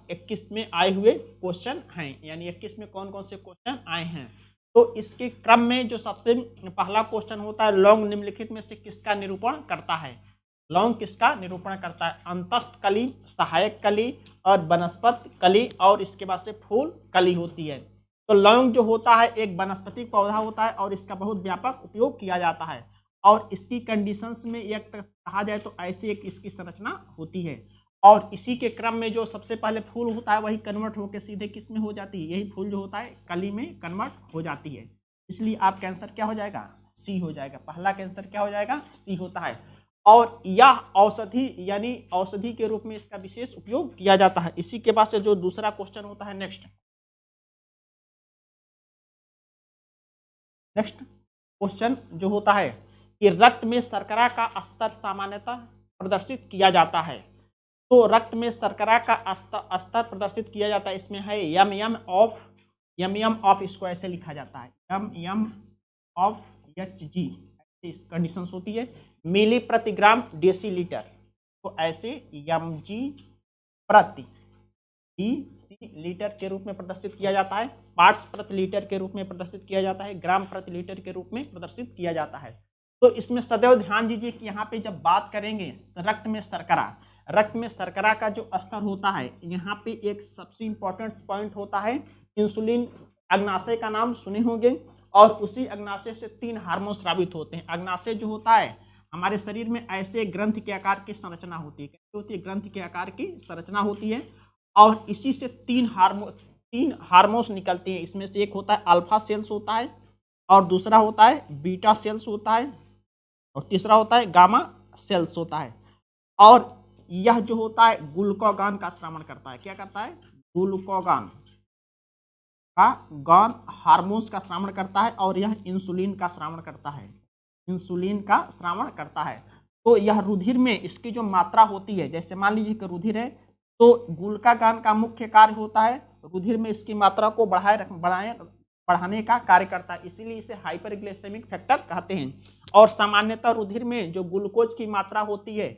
21 में आए हुए क्वेश्चन हैं, यानी 21 में कौन कौन से क्वेश्चन आए हैं। तो इसके क्रम में जो सबसे पहला क्वेश्चन होता है, लौंग निम्नलिखित में से किसका निरूपण करता है। लौंग किसका निरूपण करता है, अंतस्थ कली, सहायक कली और वनस्पति कली, और इसके बाद से फूल कली होती है। तो लौंग जो होता है एक वनस्पतिक पौधा होता है और इसका बहुत व्यापक उपयोग किया जाता है, और इसकी कंडीशंस में एक कहा जाए तो ऐसी एक इसकी संरचना होती है, और इसी के क्रम में जो सबसे पहले फूल होता है वही कन्वर्ट होकर सीधे किस में हो जाती है, यही फूल जो होता है कली में कन्वर्ट हो जाती है। इसलिए आपका आंसर क्या हो जाएगा, सी हो जाएगा। पहला का आंसर क्या हो जाएगा, सी होता है। और यह औषधि यानी औषधि के रूप में इसका विशेष उपयोग किया जाता है। इसी के बाद से जो दूसरा क्वेश्चन होता है, नेक्स्ट क्वेश्चन जो होता है कि रक्त में शर्करा का स्तर सामान्यतः प्रदर्शित किया जाता है। तो रक्त में शर्करा का स्तर प्रदर्शित किया जाता है, इसमें है यम ऑफ, इसको ऐसे लिखा जाता है यम ऑफ Hg, इस कंडीशंस होती है मिली प्रति ग्राम डेसीलीटर, तो ऐसे mg प्रति लीटर के रूप में प्रदर्शित किया जाता है, पार्ट्स प्रति लीटर के रूप में प्रदर्शित किया जाता है, ग्राम प्रति लीटर के रूप में प्रदर्शित किया जाता है। तो इसमें सदैव ध्यान दीजिए कि यहाँ पे जब बात करेंगे रक्त में शर्करा का जो स्तर होता है, यहाँ पे एक सबसे इंपॉर्टेंट पॉइंट होता है इंसुलिन। अग्नाशय का नाम सुने होंगे, और उसी अग्नाशय से 3 हार्मोन स्रावित होते हैं। अग्नाशय जो होता है हमारे शरीर में ऐसे ग्रंथि के आकार की संरचना होती है, कैसे होती है, ग्रंथि के आकार की संरचना होती है, और इसी से 3 हार्मोन्स निकलते हैं। इसमें से एक होता है अल्फा सेल्स होता है, और दूसरा होता है बीटा सेल्स होता है, और तीसरा होता है गामा सेल्स होता है। और यह जो होता है ग्लूकागॉन का श्रवण करता है, क्या करता है, ग्लूकागॉन हार्मोन्स का श्रवण करता है, और यह इंसुलिन का श्रवण करता है, इंसुलिन का श्रवण करता है। तो यह रुधिर में इसकी जो मात्रा होती है, जैसे मान लीजिए कि रुधिर है, तो ग्लूकागॉन का मुख्य कार्य होता है रुधिर में इसकी मात्रा को बढ़ाने का कार्य करता है, इसीलिए इसे हाइपरग्लाइसेमिक फैक्टर कहते हैं। और सामान्यतः रुधिर में जो ग्लूकोज की मात्रा होती है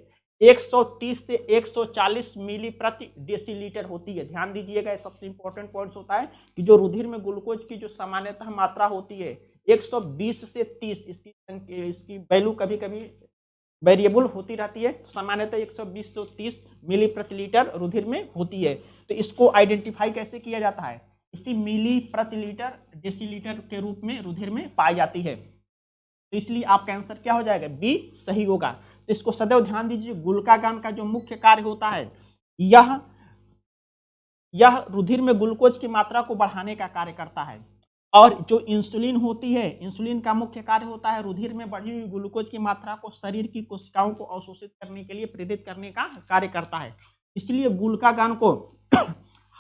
130 से 140 मिली प्रति डेसीलीटर होती है। ध्यान दीजिएगा, सबसे इंपॉर्टेंट पॉइंट्स होता है कि जो रुधिर में ग्लूकोज की जो सामान्यतः मात्रा होती है 120 से 30, इसकी वैल्यू कभी कभी वेरिएबल होती रहती है, सामान्यतः 120 से 30 मिली प्रति लीटर रुधिर में होती है। तो इसको आइडेंटिफाई कैसे किया जाता है, इसी मिली प्रति लीटर डेसीलीटर के रूप में रुधिर में पाई जाती है। तो इसलिए आपका आंसर क्या हो जाएगा, बी सही होगा। तो इसको सदैव ध्यान दीजिए, ग्लूकागॉन का जो मुख्य कार्य होता है यह रुधिर में ग्लूकोज की मात्रा को बढ़ाने का कार्य करता है, और जो इंसुलिन होती है, इंसुलिन का मुख्य कार्य होता है रुधिर में बढ़ी हुई ग्लूकोज की मात्रा को शरीर की कोशिकाओं को अवशोषित करने के लिए प्रेरित करने का कार्य करता है। इसलिए ग्लूकागॉन को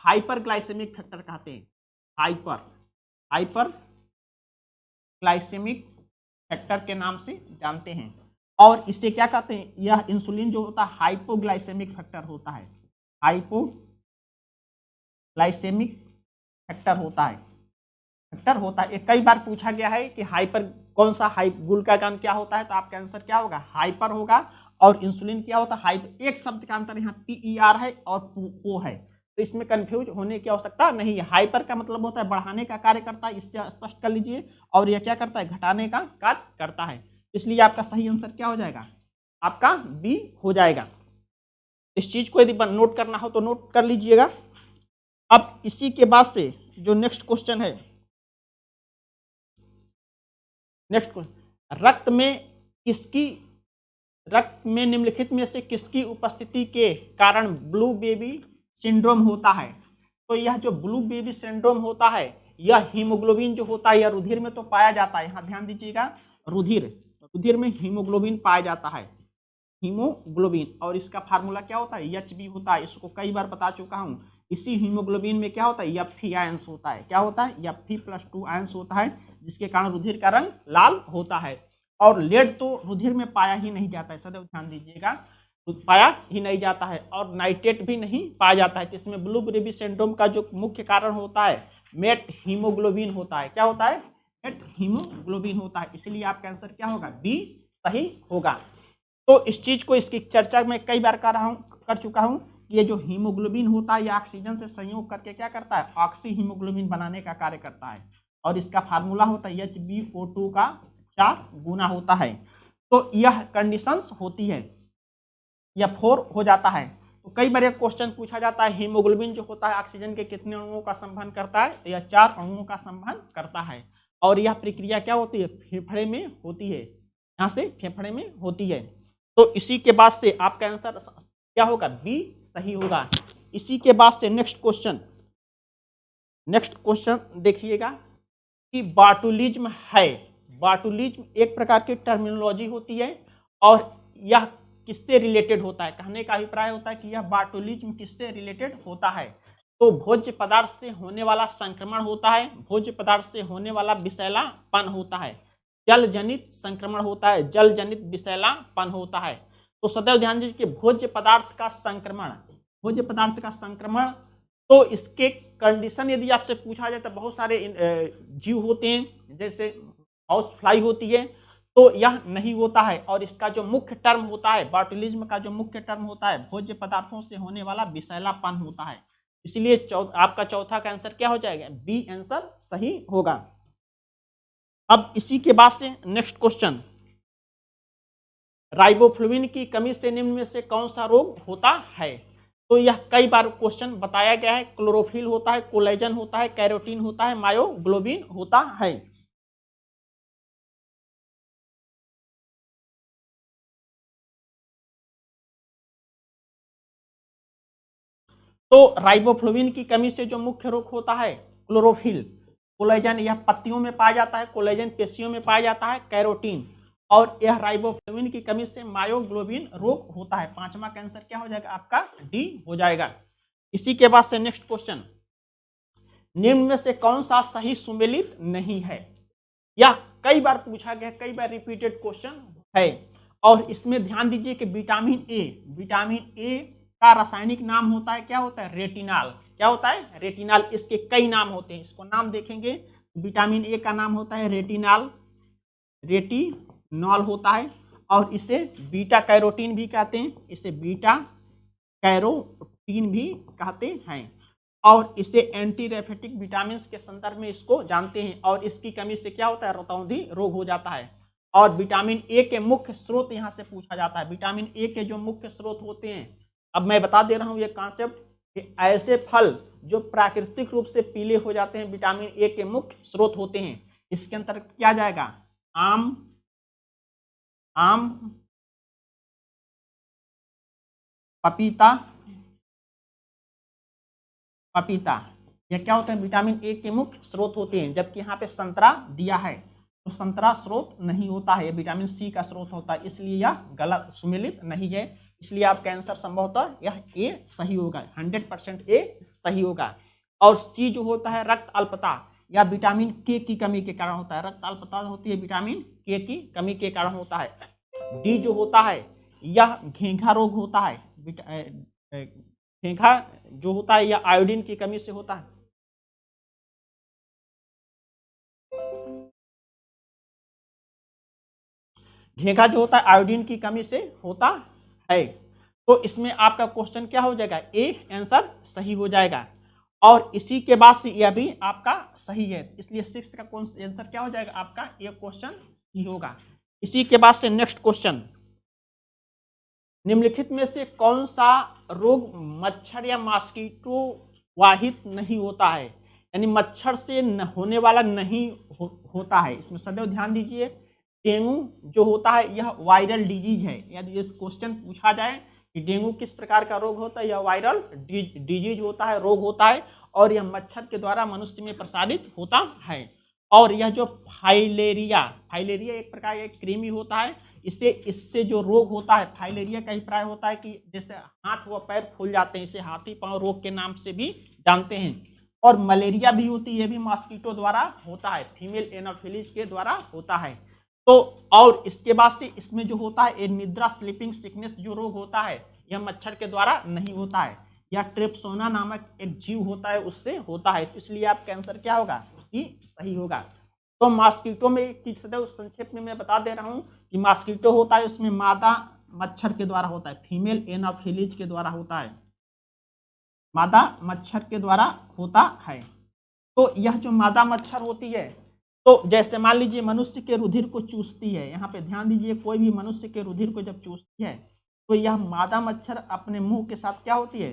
हाइपरग्लाइसेमिक फैक्टर कहते हैं, हाइपरग्लाइसेमिक फैक्टर के नाम से जानते हैं। और इसे क्या कहते हैं, यह इंसुलिन जो होता है हाइपोग्लाइसेमिक फैक्टर होता है, हाइपोग्लाइसेमिक फैक्टर होता है। कई बार पूछा गया है कि ग्लूकागॉन क्या होता है, तो आपका आंसर क्या होगा, हाइपर होगा, और इंसुलिन क्या होता है, हाइपर। एक शब्द का अंतर यहाँ PER है और PO है, तो इसमें कंफ्यूज होने की आवश्यकता नहीं है। हाइपर का मतलब होता है बढ़ाने का कार्य करता है, इससे स्पष्ट कर लीजिए, और यह क्या करता है, घटाने का कार्य करता है। इसलिए आपका सही आंसर क्या हो जाएगा, आपका बी हो जाएगा। इस चीज को यदि नोट करना हो तो नोट कर लीजिएगा। अब इसी के बाद से जो नेक्स्ट क्वेश्चन है, रक्त में निम्नलिखित में से किसकी उपस्थिति के कारण ब्लू बेबी सिंड्रोम होता है। तो यह जो ब्लू बेबी सिंड्रोम होता है, यह हीमोग्लोबिन जो होता है, यह रुधिर में तो पाया जाता है। यहाँ ध्यान दीजिएगा, रुधिर में हीमोग्लोबिन पाया जाता है, हीमोग्लोबिन, और इसका फार्मूला क्या होता है, Hb होता है। इसको कई बार बता चुका हूँ। इसी हीमोग्लोबिन में क्या होता है, Fe आयंस होता है। क्या होता है, Fe+2 आयंस होता है, जिसके कारण रुधिर का रंग लाल होता है। और लेड तो रुधिर में पाया ही नहीं जाता है, सदैव ध्यान दीजिएगा, पाया ही नहीं जाता है, और नाइट्रेट भी नहीं पाया जाता है। तो इसमें ब्लू बेबी सिंड्रोम का जो मुख्य कारण होता है मेट हीमोग्लोबिन होता है। क्या होता है, मेट हीमोग्लोबिन होता है। इसलिए आपका आंसर क्या होगा, बी सही होगा। तो इस चीज को, इसकी चर्चा मैं कई बार कर चुका हूं ये जो हीमोग्लोबिन होता है ये ऑक्सीजन से संयोग करके क्या करता है, ऑक्सी हीमोग्लोबिन बनाने का कार्य करता है और इसका फार्मूला होता है HbO2 का 4 गुना होता है। तो यह कंडीशंस होती है, यह 4 हो जाता है। तो कई बार एक क्वेश्चन पूछा जाता है हीमोग्लोबिन जो होता है ऑक्सीजन के कितने अणुओं का संवहन करता है, तो यह 4 अणुओं का संवहन करता है और यह प्रक्रिया क्या होती है, फेफड़े में होती है, यहाँ से फेफड़े में होती है। तो इसी के बाद से आपका आंसर क्या होगा, बी सही होगा। इसी के बाद से नेक्स्ट क्वेश्चन देखिएगा कि बाटुलिज्म है। बाटुलिज्म एक प्रकार की टर्मिनोलॉजी होती है और यह किससे रिलेटेड होता है, कहने का अभिप्राय होता है कि यह बाटुलिज्म किससे रिलेटेड होता है। तो भोज्य पदार्थ से होने वाला संक्रमण होता है, भोज्य पदार्थ से होने वाला विषैलापन होता है, जल जनित संक्रमण होता है, जल जनित विषैलापन होता है। तो सदैव ध्यान दीजिए कि भोज्य पदार्थ का संक्रमण, तो इसके कंडीशन यदि आपसे पूछा जाए तो बहुत सारे जीव होते हैं, जैसे हाउस फ्लाई होती है, तो यह नहीं होता है। और इसका जो मुख्य टर्म होता है, बाटुलिज्म का जो मुख्य टर्म होता है, भोज्य पदार्थों से होने वाला विषैलापन होता है। इसलिए आपका चौथा का आंसर क्या हो जाएगा, बी आंसर सही होगा। अब इसी के बाद से नेक्स्ट क्वेश्चन, राइबोफ्लाविन की कमी से निम्न में से कौन सा रोग होता है। तो यह कई बार क्वेश्चन बताया गया है, क्लोरोफिल होता है, कोलेजन होता है, कैरोटीन होता है, मायोग्लोबिन होता है। तो राइबोफ्लाविन की कमी से जो मुख्य रोग होता है, क्लोरोफिल, कोलेजन यह पत्तियों में पाया जाता है, कोलेजन पेशियों में पाया जाता है, कैरोटीन, और यह राइबोफ्लाविन की कमी से मायोग्लोबिन रोग होता है। पांचवा कैंसर क्या हो जाएगा, आपका डी हो जाएगा। इसी के बाद से नेक्स्ट क्वेश्चन, निम्न में से कौन सा सही सुमेलित नहीं है। यह कई बार पूछा गया, कई बार रिपीटेड क्वेश्चन है और इसमें ध्यान दीजिए कि विटामिन ए का रासायनिक नाम होता है, क्या होता है, रेटिनॉल। क्या होता है, रेटिनॉल। इसके कई नाम होते हैं, इसको नाम देखेंगे। विटामिन ए का नाम होता है रेटिनॉल होता है और इसे बीटा कैरोटीन भी कहते हैं, इसे बीटा कैरोटीन भी कहते हैं और इसे एंटी रेफेटिक विटामिन के संदर्भ में इसको जानते हैं। और इसकी कमी से क्या होता है, रतौंधी रोग हो जाता है। और विटामिन ए के मुख्य स्रोत यहाँ से पूछा जाता है, विटामिन ए के जो मुख्य स्रोत होते हैं, अब मैं बता दे रहा हूँ ये कॉन्सेप्ट कि ऐसे फल जो प्राकृतिक रूप से पीले हो जाते हैं, विटामिन ए के मुख्य स्रोत होते हैं। इसके अंतर्गत क्या जाएगा, आम, पपीता, यह क्या होता है, विटामिन ए के मुख्य स्रोत होते हैं। जबकि यहाँ पे संतरा दिया है तो संतरा स्रोत नहीं होता है, यह विटामिन सी का स्रोत होता है, इसलिए यह गलत, सुमेलित नहीं है। इसलिए आपका आंसर संभवतः यह ए सही होगा, 100% ए सही होगा। और सी जो होता है रक्त अल्पता या विटामिन के की कमी के कारण होता है, रक्त अल्पता होती है विटामिन के की कमी के कारण होता है। डी जो होता है यह घेंघा रोग होता है, घेंघा जो होता है यह आयोडीन की कमी से होता है। घेंघा जो होता है आयोडीन की कमी से होता है। तो इसमें आपका क्वेश्चन क्या हो जाएगा, ए आंसर सही हो जाएगा। और इसी के बाद से यह भी आपका सही है, इसलिए 6 का आंसर क्या हो जाएगा, आपका ये क्वेश्चन सही होगा। इसी के बाद से नेक्स्ट क्वेश्चन, निम्नलिखित में से कौन सा रोग मच्छर या मॉस्किटो वाहित नहीं होता है, यानी मच्छर से होने वाला नहीं होता है। इसमें सदैव ध्यान दीजिए, डेंगू जो होता है यह वायरल डिजीज है। यदि इस क्वेश्चन पूछा जाए कि डेंगू किस प्रकार का रोग होता है, यह वायरल डिजीज होता है, रोग होता है और यह मच्छर के द्वारा मनुष्य में प्रसारित होता है। और यह जो फाइलेरिया एक प्रकार का कृमि होता है, इससे जो रोग होता है, फाइलेरिया का अभिप्राय होता है कि जैसे हाथ व पैर फूल जाते हैं, इसे हाथी पांव रोग के नाम से भी जानते हैं। और मलेरिया भी होती है, यह भी मॉस्किटो द्वारा होता है, फीमेल एनाफिलीज के द्वारा होता है। तो और इसके बाद से इसमें जो होता है निद्रा स्लीपिंग सिकनेस जो रोग होता है, यह मच्छर के द्वारा नहीं होता है, यह ट्रिप्सोना नामक एक जीव होता है उससे होता है। तो इसलिए आपका आंसर क्या होगा, सी सही होगा। तो मॉस्किटो में एक चीज सदैव संक्षेप में मैं बता दे रहा हूँ कि मॉस्किटो होता है उसमें मादा मच्छर के द्वारा होता है, फीमेल एनाफिलीज के द्वारा होता है। मादा मच्छर के द्वारा होता है। तो यह जो मादा मच्छर होती है, तो जैसे मान लीजिए मनुष्य के रुधिर को चूसती है, यहाँ पे ध्यान दीजिए, कोई भी मनुष्य के रुधिर को जब चूसती है तो यह मादा मच्छर अपने मुंह के साथ क्या होती है,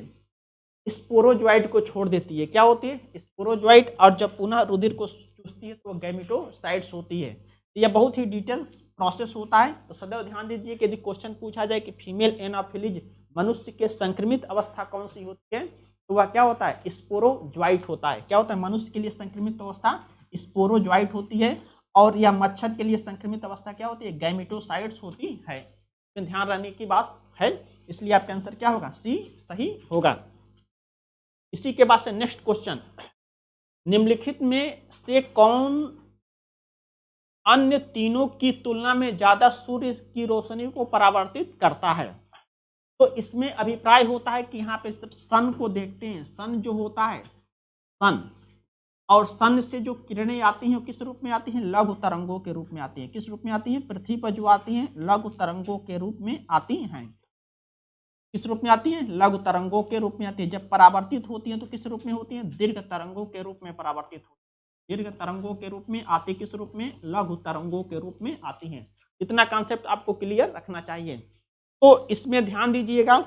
स्पोरोजोइट को छोड़ देती है। क्या होती है, स्पोरोजोइट। और जब पुनः रुधिर को चूसती है तो गैमेटोसाइट्स होती है। यह बहुत ही डिटेल्स प्रोसेस होता है। तो सदैव ध्यान दीजिए कि यदि क्वेश्चन पूछा जाए कि फीमेल एनाफिलीज मनुष्य के संक्रमित अवस्था कौन सी होती है, तो वह क्या होता है, स्पोरोजोइट होता है। क्या होता है, मनुष्य के लिए संक्रमित अवस्था स्पोरोजोइट होती है, और यह मच्छर के लिए संक्रमित अवस्था क्या होती है, गैमेटोसाइट्स होती है। तो ध्यान रखने की बात है, इसलिए आपका आंसर क्या होगा, सी सही होगा। इसी के बाद से नेक्स्ट क्वेश्चन, निम्नलिखित में से कौन अन्य तीनों की तुलना में ज्यादा सूर्य की रोशनी को परावर्तित करता है। तो इसमें अभिप्राय होता है कि यहाँ पे सब सन को देखते हैं। सन जो होता है, सन, और सन से जो किरणें आती हैं वो किस रूप में आती हैं, लघु तरंगों के रूप में आती हैं। किस रूप में आती हैं, पृथ्वी पर जो आती हैं लघु तरंगों के रूप में आती हैं। किस रूप में आती हैं, लघु तरंगों के रूप में आती है। जब परावर्तित होती हैं तो किस रूप में होती हैं, दीर्घ तरंगों के रूप में परावर्तित होती है। दीर्घ तरंगों के रूप में आती, किस रूप में, लघु तरंगों के रूप में आती हैं। इतना कॉन्सेप्ट आपको क्लियर रखना चाहिए। तो इसमें ध्यान दीजिएगा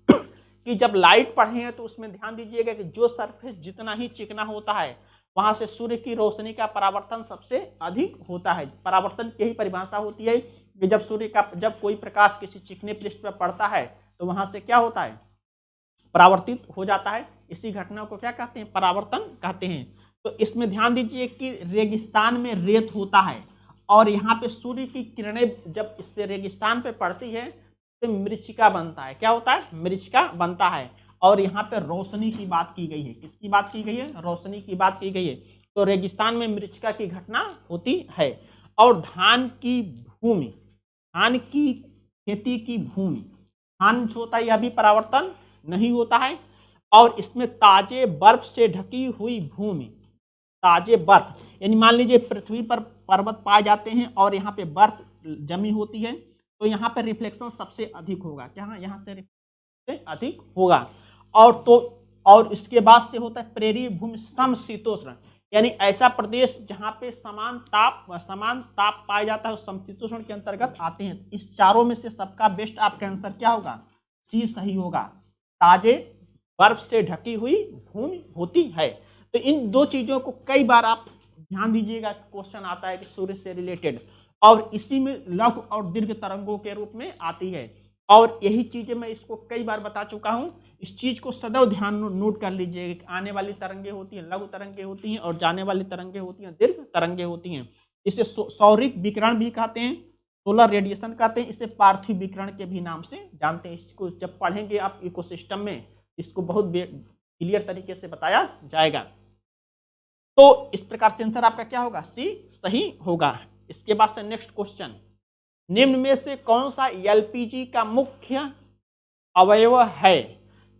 कि जब लाइट पढ़े हैं तो उसमें ध्यान दीजिएगा कि जो सरफेस जितना ही चिकना होता है वहां से सूर्य की रोशनी का परावर्तन सबसे अधिक होता है। परावर्तन की यही परिभाषा होती है कि जब सूर्य का, जब कोई प्रकाश किसी चिकने पृष्ठ पर पड़ता है तो वहां से क्या होता है, परावर्तित हो जाता है। इसी घटना को क्या कहते हैं, परावर्तन कहते हैं। तो इसमें ध्यान दीजिए कि रेगिस्तान में रेत होता है, और यहाँ पे सूर्य की किरणें जब इस पे रेगिस्तान पे पड़ती है तो मृचिका बनता है। क्या होता है, मृचिका बनता है। और यहाँ पे रोशनी की बात की गई है। किसकी बात की गई है, रोशनी की बात की गई है। तो रेगिस्तान में मृचिका की घटना होती है। और धान की भूमि, धान की खेती की भूमि, धान जो होता है यह भी परावर्तन नहीं होता है। और इसमें ताजे बर्फ से ढकी हुई भूमि, ताजे बर्फ, यानी मान लीजिए पृथ्वी पर पर्वत पाए जाते हैं और यहाँ पे बर्फ जमी होती है, तो यहाँ पे रिफ्लेक्शन सबसे अधिक होगा। क्या, यहाँ से रिफ्लेक्शन अधिक होगा। और इसके बाद से होता है प्रेरीय भूमि समशीतोष्ण, यानी ऐसा प्रदेश जहाँ पे समान ताप पाया जाता है, समशीतोष्ण के अंतर्गत आते हैं। इस चारों में से सबका बेस्ट आपका आंसर क्या होगा, सी सही होगा। ताजे बर्फ से ढकी हुई भूमि होती है। तो इन दो चीजों को कई बार आप ध्यान दीजिएगा, क्वेश्चन आता है कि सूर्य से रिलेटेड, और इसी में लघु और दीर्घ तरंगों के रूप में आती है। और यही चीजें मैं इसको कई बार बता चुका हूं। इस चीज को सदैव ध्यान नोट कर लीजिएगा। आने वाली तरंगे होती हैं लघु तरंगे होती हैं, और जाने वाली तरंगे होती हैं दीर्घ तरंगे होती हैं। इसे सौरिक विकिरण भी कहते हैं, सोलर रेडिएशन कहते हैं। इसे पार्थिव विकिरण के भी नाम से जानते हैं। इसको जब पढ़ेंगे आप इकोसिस्टम में, इसको बहुत क्लियर तरीके से बताया जाएगा। तो इस प्रकार से आंसर आपका क्या होगा, सी सही होगा। इसके बाद से नेक्स्ट क्वेश्चन, निम्न में से कौन सा एलपीजी का मुख्य अवयव है।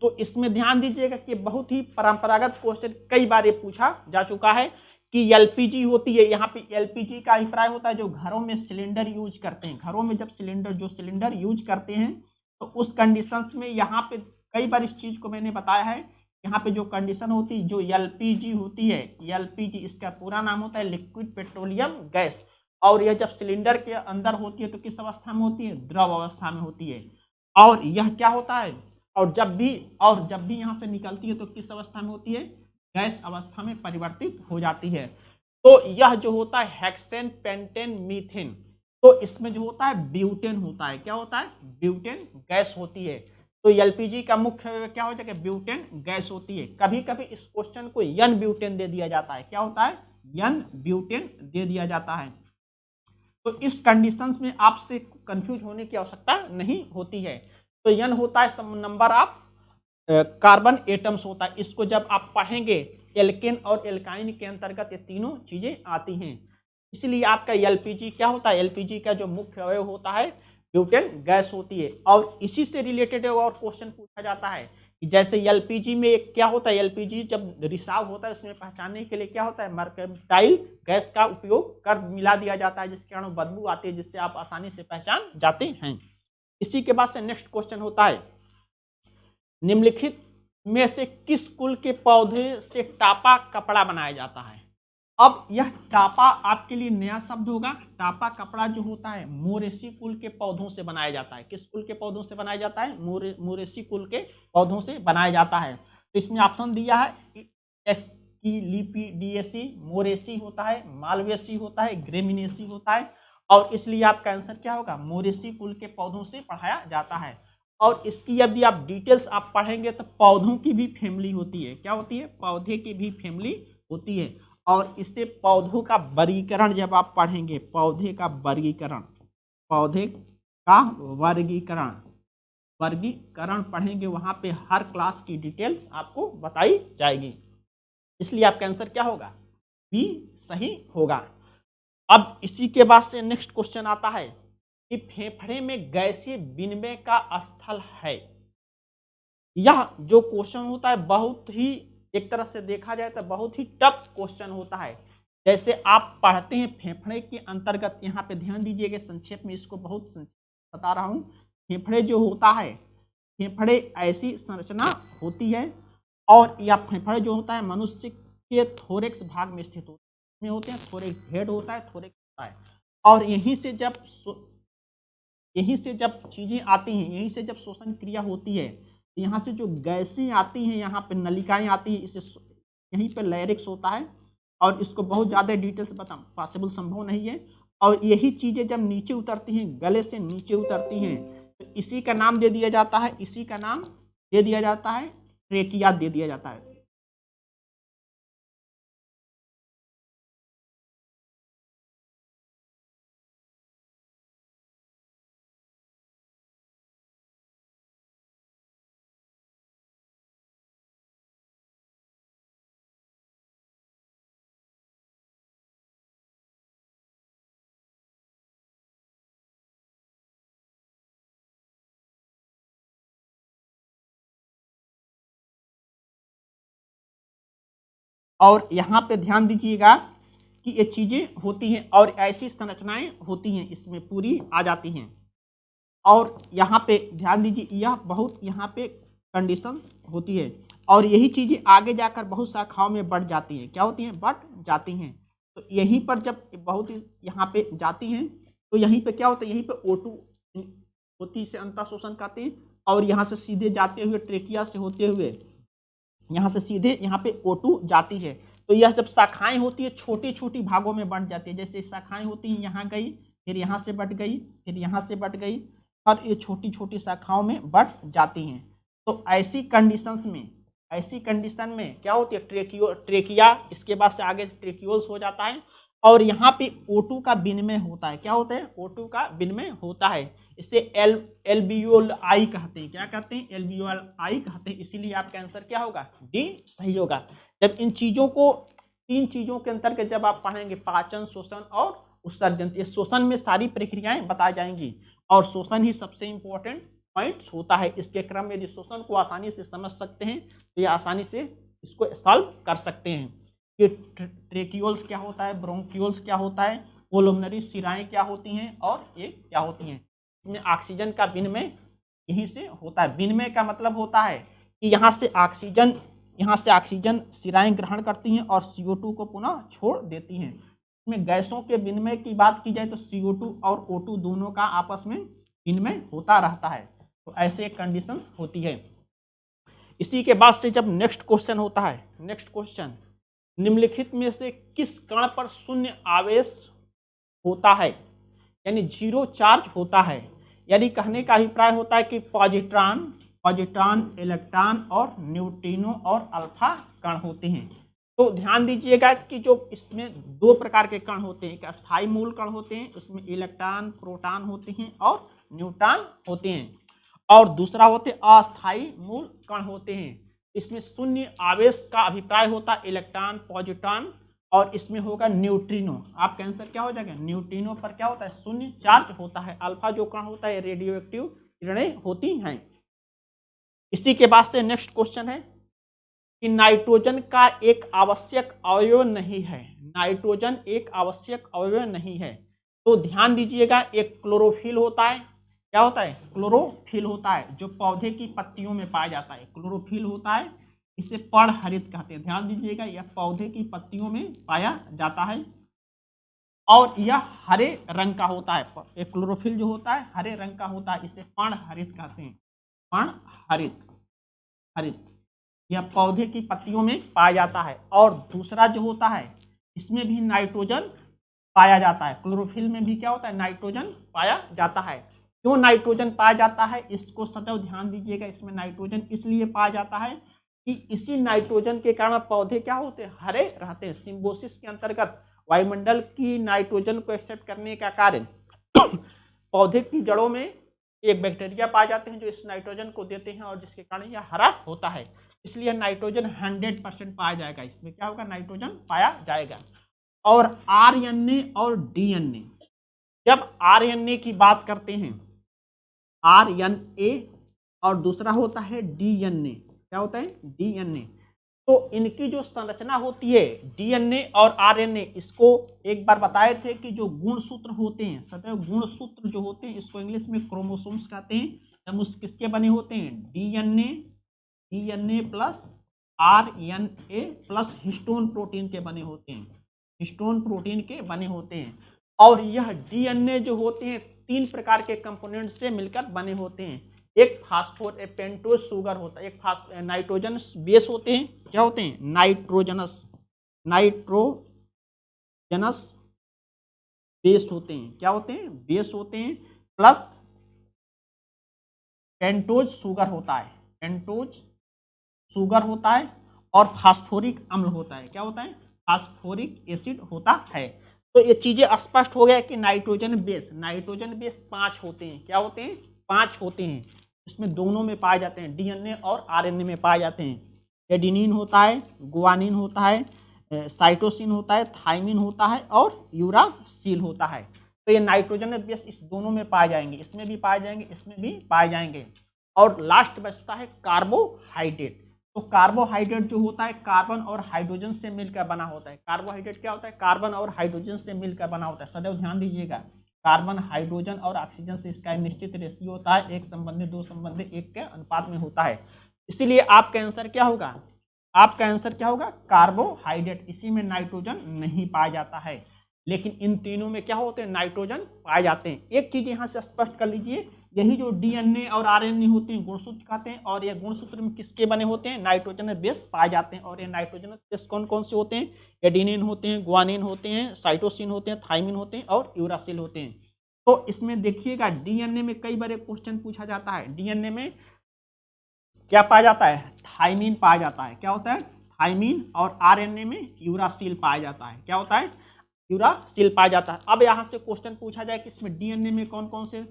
तो इसमें ध्यान दीजिएगा कि बहुत ही परंपरागत क्वेश्चन कई बार ये पूछा जा चुका है कि एलपीजी होती है। यहाँ पे एलपीजी का अभिप्राय होता है जो घरों में सिलेंडर यूज करते हैं। घरों में जब सिलेंडर यूज करते हैं तो उस कंडीशंस में यहाँ पे कई बार इस चीज को मैंने बताया है। यहाँ पे जो कंडीशन होती है, जो एलपीजी होती है, एलपीजी इसका पूरा नाम होता है लिक्विड पेट्रोलियम गैस। और यह जब सिलेंडर के अंदर होती है तो किस अवस्था में होती है, द्रव अवस्था में होती है। और यह क्या होता है, और जब भी यहाँ से निकलती है तो किस अवस्था में होती है, गैस अवस्था में परिवर्तित हो जाती है। तो यह जो होता है हेक्सेन, पेंटेन, मीथेन, तो इसमें जो होता है ब्यूटेन होता है। क्या होता है, ब्यूटेन गैस होती है। तो एलपीजी का मुख्य क्या हो जाएगा, ब्यूटेन गैस होती है। कभी कभी इस क्वेश्चन को एन ब्यूटेन दे दिया जाता है। क्या होता है, एन ब्यूटेन दे दिया जाता है। तो इस कंडीशंस में आपसे कंफ्यूज होने की आवश्यकता नहीं होती है। तो एन होता है नंबर ऑफ कार्बन एटम्स होता है। इसको जब आप पढ़ेंगे एल्केन और एल्काइन के अंतर्गत ये तीनों चीजें आती हैं। इसलिए आपका एलपीजी क्या होता है, एलपीजी का जो मुख्य अवयव होता है ब्यूटेन गैस होती है। और इसी से रिलेटेड और क्वेश्चन पूछा जाता है कि जैसे एलपीजी में एक क्या होता है, एलपीजी जब रिसाव होता है उसमें पहचानने के लिए क्या होता है, मर्केंटाइल गैस का उपयोग कर मिला दिया जाता है, जिसके कारण बदबू आती है, जिससे आप आसानी से पहचान जाते हैं। इसी के बाद से नेक्स्ट क्वेश्चन होता है, निम्नलिखित में से किस कुल के पौधे से टापा कपड़ा बनाया जाता है? अब यह टापा आपके लिए नया शब्द होगा। टापा कपड़ा जो होता है मोरेसी कुल के पौधों से बनाया जाता है। किस कुल के पौधों से बनाया जाता है? मोरेसी कुल के पौधों से बनाया जाता है। तो इसमें ऑप्शन दिया है एस्किलिपिडिएसी, मोरेसी होता है, मालवेसी होता है, ग्रेमिनेसी होता है, और इसलिए आपका आंसर क्या होगा? मोरेसी कुल के पौधों से पढ़ाया जाता है। और इसकी यदि आप डिटेल्स आप पढ़ेंगे तो पौधों की भी फैमिली होती है। क्या होती है? पौधे की भी फैमिली होती है। और इससे पौधों का वर्गीकरण जब आप पढ़ेंगे, पौधे का वर्गीकरण, पौधे का वर्गीकरण पढ़ेंगे, वहां पे हर क्लास की डिटेल्स आपको बताई जाएगी। इसलिए आपका आंसर क्या होगा? बी सही होगा। अब इसी के बाद से नेक्स्ट क्वेश्चन आता है कि फेफड़े में गैसीय विनिमय का स्थल है। यह जो क्वेश्चन होता है बहुत ही, एक तरह से देखा जाए तो बहुत ही टफ क्वेश्चन होता है। जैसे आप पढ़ते हैं फेफड़े के अंतर्गत, यहाँ पे ध्यान दीजिएगा, संक्षेप में इसको बहुत संक्षेप बता रहा हूँ। फेफड़े जो होता है, फेफड़े ऐसी संरचना होती है, और यह फेफड़े जो होता है मनुष्य के थोरेक्स भाग में स्थित होते हैं। थोरेक्स हेड होता है, थोरेक्स होता है, और यहीं से जब चीजें आती हैं, यहीं से जब श्वसन क्रिया होती है, यहाँ से जो गैसें आती हैं, यहाँ पे नलिकाएं आती हैं, इसे यहीं पे लैरिक्स होता है, और इसको बहुत ज़्यादा डिटेल्स बता पॉसिबल संभव नहीं है। और यही चीज़ें जब नीचे उतरती हैं, गले से नीचे उतरती हैं, तो इसी का नाम दे दिया जाता है, इसी का नाम दे दिया जाता है ट्रेकिया दे दिया जाता है। और यहाँ पे ध्यान दीजिएगा कि ये चीज़ें होती हैं और ऐसी संरचनाएं होती हैं, इसमें पूरी आ जाती हैं। और यहाँ पे ध्यान दीजिए, यह बहुत यहाँ पे कंडीशंस होती है, और यही चीज़ें आगे जाकर बहुत शाखाओं में बढ़ जाती हैं। क्या होती हैं? बढ़ जाती हैं। तो यहीं पर जब बहुत यहाँ पे जाती हैं, तो यहीं पे क्या होता है? यहीं पे O2 होती, इसे अंतः शोषण कहते हैं, और यहाँ से सीधे जाते हुए ट्रेकिया से होते हुए यहाँ से सीधे यहाँ पे O2 जाती है। तो यह जब शाखाएं होती है छोटी छोटी भागों में बढ़ जाती है। जैसे शाखाएं होती हैं, यहाँ गई, फिर यहाँ से बढ़ गई, फिर यहाँ से बढ़ गई, और ये छोटी छोटी शाखाओं में बढ़ जाती हैं। तो ऐसी कंडीशन में क्या होती है? ट्रेकिया, इसके बाद से आगे ट्रेक्यूल्स हो जाता है, और यहाँ पे O2 का विनिमय होता है। क्या होता है? O2 का विनिमय होता है। इसे एल्वियोलाई कहते हैं। क्या कहते हैं? एल्वियोलाई कहते हैं। इसीलिए आपका आंसर क्या होगा? डी सही होगा। जब इन चीजों को, तीन चीजों के अंतर्गत जब आप पढ़ेंगे, पाचन, शोषण और उत्सर्जन, ये शोषण में सारी प्रक्रियाएं बताई जाएंगी, और शोषण ही सबसे इंपॉर्टेंट पॉइंट होता है। इसके क्रम में यदि शोषण को आसानी से समझ सकते हैं तो ये आसानी से इसको सॉल्व कर सकते हैं कि ट्रेक्यूल्स क्या होता है, ब्रोंक्यूल्स क्या होता है, कोलोमनरी शिराएं क्या होती हैं, और ये क्या होती हैं। इसमें ऑक्सीजन का विनिमय यहीं से होता है। विनिमय का मतलब होता है कि यहाँ से ऑक्सीजन शिराएं ग्रहण करती हैं और CO2 को पुनः छोड़ देती हैं। इसमें गैसों के विनिमय की बात की जाए तो CO2 और O2 दोनों का आपस में विनिमय होता रहता है। तो ऐसे कंडीशंस होती है। इसी के बाद से जब नेक्स्ट क्वेश्चन होता है, नेक्स्ट क्वेश्चन, निम्नलिखित में से किस कण पर शून्य आवेश होता है, यानी जीरो चार्ज होता है। यानी कहने का अभिप्राय होता है कि पॉजिट्रॉन, इलेक्ट्रॉन और न्यूट्रिनो और अल्फा कण होते हैं। तो ध्यान दीजिएगा कि जो इसमें दो प्रकार के कण होते हैं, एक अस्थायी मूल कण होते हैं, इसमें इलेक्ट्रॉन, प्रोटॉन होते हैं और न्यूट्रॉन होते हैं, और दूसरा होते अस्थायी मूल कण होते हैं। इसमें शून्य आवेश का अभिप्राय होता है इलेक्ट्रॉन, पॉजिट्रॉन, और इसमें होगा न्यूट्रिनो। आपका आंसर क्या हो जाएगा? न्यूट्रिनो पर क्या होता है? शून्य चार्ज होता है। अल्फा जो कण होता है रेडियो एक्टिव किरणें होती हैं। इसी के बाद से नेक्स्ट क्वेश्चन है कि नाइट्रोजन का एक आवश्यक अवयव नहीं है। नाइट्रोजन एक आवश्यक अवयव नहीं है। तो ध्यान दीजिएगा, एक क्लोरोफिल होता है। क्या होता है? क्लोरोफिल होता है, जो पौधे की पत्तियों में पाया जाता है। क्लोरोफिल होता है इसे पर्णहरित कहते हैं। ध्यान दीजिएगा, यह पौधे की पत्तियों में पाया जाता है और यह हरे रंग का होता है। एक क्लोरोफिल जो होता है हरे रंग का होता है, इसे पर्णहरित कहते हैं। पर्णहरित, हरित, यह पौधे की पत्तियों में पाया जाता है। और दूसरा जो होता है, इसमें भी नाइट्रोजन पाया जाता है। क्लोरोफिल में भी क्या होता है, नाइट्रोजन पाया जाता है। क्यों नाइट्रोजन पाया जाता है, इसको सदैव ध्यान दीजिएगा। इसमें नाइट्रोजन इसलिए पाया जाता है कि इसी नाइट्रोजन के कारण पौधे क्या होते हैं, हरे रहते हैं। सिम्बोसिस के अंतर्गत वायुमंडल की नाइट्रोजन को एक्सेप्ट करने का कारण पौधे की जड़ों में एक बैक्टीरिया पाए जाते हैं जो इस नाइट्रोजन को देते हैं और जिसके कारण यह हरा होता है। इसलिए नाइट्रोजन 100% पाया जाएगा। इसमें क्या होगा, नाइट्रोजन पाया जाएगा। और आरएनए और डीएनए, जब आरएनए की बात करते हैं, आरएनए और दूसरा होता है डीएनए, क्या होता है, डीएनए, तो इनकी जो संरचना होती है डीएनए और आरएनए, इसको एक बार बताए थे कि जो गुणसूत्र होते हैं, सदैव गुणसूत्र जो होते हैं, इसको इंग्लिश में क्रोमोसोम्स कहते हैं। हम उस किसके बने होते हैं, DNA plus RNA plus histone protein के बने होते हैं। हिस्टोन प्रोटीन के बने होते हैं। और यह डीएनए जो होते हैं 3 प्रकार के कंपोनेंट से मिलकर बने होते हैं। एक पेंटोज शुगर होता है, एक नाइट्रोजन बेस होते हैं, क्या होते हैं, नाइट्रोजनस बेस होते हैं, क्या होते हैं, बेस होते हैं, प्लस पेंटोज शुगर होता है, पेंटोज शुगर होता है, और फास्फोरिक अम्ल होता है, क्या होता है, फास्फोरिक एसिड होता है। तो ये चीजें स्पष्ट हो गया कि नाइट्रोजन बेस 5 होते हैं, क्या होते हैं, 5 होते हैं। इसमें दोनों में पाए जाते हैं, डीएनए और आरएनए में पाए जाते हैं। एडेनिन होता है, गुआनिन होता है, साइटोसिन होता है, थाइमिन होता है और यूरासिल होता है। तो ये नाइट्रोजन बेस इस दोनों में पाए जाएंगे, इसमें भी पाए जाएंगे, इसमें भी पाए जाएंगे। और लास्ट बचता है कार्बोहाइड्रेट। तो कार्बोहाइड्रेट जो होता है कार्बन और हाइड्रोजन से मिलकर बना होता है। कार्बोहाइड्रेट क्या होता है, कार्बन और हाइड्रोजन से मिलकर बना होता है। सदैव ध्यान दीजिएगा, कार्बन, हाइड्रोजन और ऑक्सीजन से इसका निश्चित रेशियो होता है, 1 संबंधी 2 संबंधी 1 के अनुपात में होता है। इसीलिए आपका आंसर क्या होगा, आपका आंसर क्या होगा, कार्बोहाइड्रेट। इसी में नाइट्रोजन नहीं पाया जाता है, लेकिन इन तीनों में क्या होते हैं, नाइट्रोजन पाए जाते हैं। एक चीज यहां से स्पष्ट कर लीजिए, यही जो डीएनए और आरएनए होते हैं गुणसूत्र कहते हैं, और ये गुणसूत्र में किसके बने होते हैं, नाइट्रोजन बेस पाए जाते हैं। और ये नाइट्रोजन बेस कौन कौन से होते हैं, एडेनिन होते हैं, गुआनिन होते हैं, साइटोसिन होते हैं, थाइमिन होते हैं और यूरासिल होते हैं। तो इसमें देखिएगा डीएनए में कई बार क्वेश्चन पूछा जाता है, डीएनए में क्या पाया जाता है, थाइमिन पाया जाता है, क्या होता है, थाइमिन, और आरएनए में यूरासिल पाया जाता है, क्या होता है, यूरासिल पाया जाता है। अब यहाँ से क्वेश्चन पूछा जाए कि इसमें डीएनए में कौन कौन से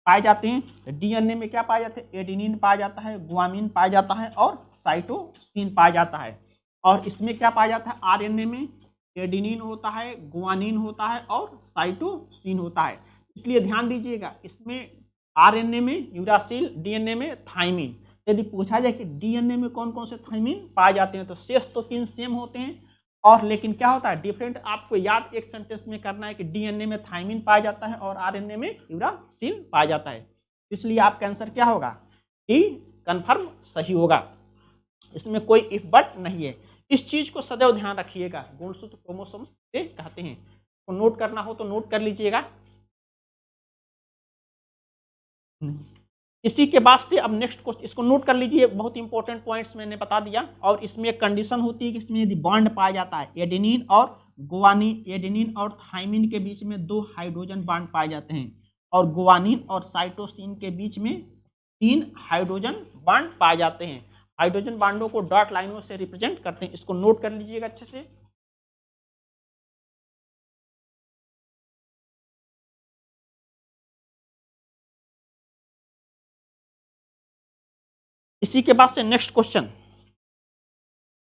पाए जाते हैं। डीएनए में क्या पाया जाता है, एडेनिन पाया जाता है, गुआनिन पाया जाता है और साइटोसिन पाया जाता है। और इसमें क्या पाया जाता है, आरएनए में एडेनिन होता है, गुआनिन होता है और साइटोसिन होता है। इसलिए ध्यान दीजिएगा, इसमें आरएनए में यूरासिल, डीएनए में थाइमिन। यदि पूछा जाए कि डीएनए में कौन कौन से थाइमिन पाए जाते हैं, तो शेष तो 3 सेम होते हैं, और लेकिन क्या होता है डिफरेंट, आपको याद एक सेंटेंस में करना है कि डीएनए में थाइमिन पाया जाता है और आरएनए में यूरासिल पाया जाता है। इसलिए आपका आंसर क्या होगा, डी कंफर्म सही होगा। इसमें कोई इफ बट नहीं है। इस चीज को सदैव ध्यान रखिएगा, गुणसूत्र क्रोमोसोम्स से कहते हैं। तो नोट करना हो तो नोट कर लीजिएगा। इसी के बाद से अब नेक्स्ट क्वेश्चन, इसको नोट कर लीजिए, बहुत इंपॉर्टेंट पॉइंट्स मैंने बता दिया। और इसमें एक कंडीशन होती है कि इसमें यदि बॉन्ड पाया जाता है, एडेनिन और गुआनिन, एडेनिन और थाइमिन के बीच में 2 हाइड्रोजन बॉन्ड पाए जाते हैं, और गुआनिन और साइटोसिन के बीच में 3 हाइड्रोजन बॉन्ड पाए जाते हैं। हाइड्रोजन बॉन्डों को डॉट लाइनों से रिप्रेजेंट करते हैं। इसको नोट कर लीजिएगा अच्छे से। इसी के बाद से नेक्स्ट क्वेश्चन,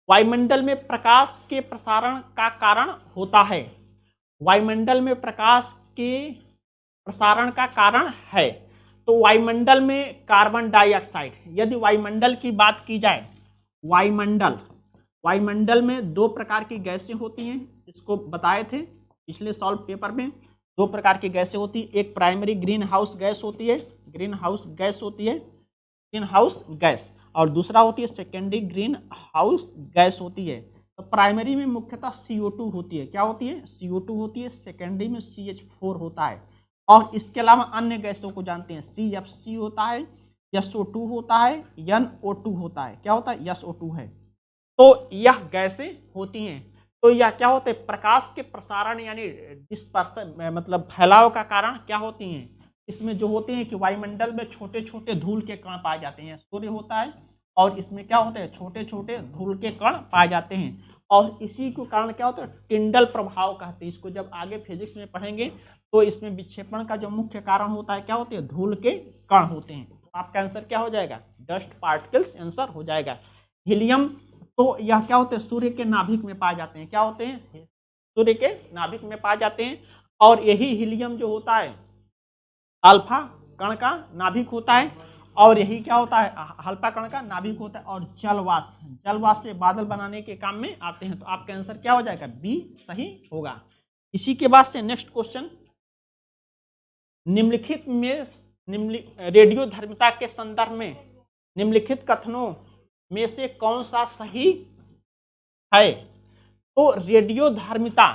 वायुमंडल में प्रकाश के प्रसारण का कारण होता है। वायुमंडल में प्रकाश के प्रसारण का कारण है। तो वायुमंडल में कार्बन डाइऑक्साइड, यदि वायुमंडल की बात की जाए, वायुमंडल में 2 प्रकार की गैसें होती हैं, इसको बताए थे पिछले सॉल्व पेपर में। 2 प्रकार की गैसें होती है, एक प्राइमरी ग्रीन हाउस गैस होती है, ग्रीन हाउस गैस, और दूसरा होती है सेकेंडरी ग्रीन हाउस गैस होती है। तो प्राइमरी में मुख्यतः CO2 होती है, क्या होती है, CO2 होती है, सेकेंडरी में CH4 होता है। और इसके अलावा अन्य गैसों को जानते हैं, CFC होता है, SO2 होता है, NO2 होता है, क्या होता है, SO2 है। तो यह गैसें होती हैं। तो यह क्या होते हैं, प्रकाश के प्रसारण यानी डिस्पर्सन मतलब फैलाव का कारण क्या होती हैं, इसमें जो होते हैं कि वायुमंडल में छोटे छोटे धूल के कण पाए जाते हैं, सूर्य होता है और इसमें क्या होते हैं, छोटे छोटे धूल के कण पाए जाते हैं। और इसी के कारण क्या होता है, टिंडल प्रभाव कहते हैं इसको। जब आगे फिजिक्स में पढ़ेंगे तो इसमें विक्षेपण का जो मुख्य कारण होता है क्या होते हैं, धूल के कण होते हैं। तो आपका आंसर क्या हो जाएगा, डस्ट पार्टिकल्स आंसर हो जाएगा। हीलियम, तो यह क्या होते हैं, सूर्य के नाभिक में पाए जाते हैं, क्या होते हैं, सूर्य के नाभिक में पाए जाते हैं। और यही हीलियम जो होता है अल्फा कण का नाभिक होता है, और यही क्या होता है, अल्फा कण का नाभिक होता है। और जल वाष्प बादल बनाने के काम में आते हैं। तो आपका आंसर क्या हो जाएगा, बी सही होगा। इसी के बाद से नेक्स्ट क्वेश्चन, निम्नलिखित में रेडियो धर्मिता के संदर्भ में निम्नलिखित कथनों में से कौन सा सही है। तो रेडियो धर्मिता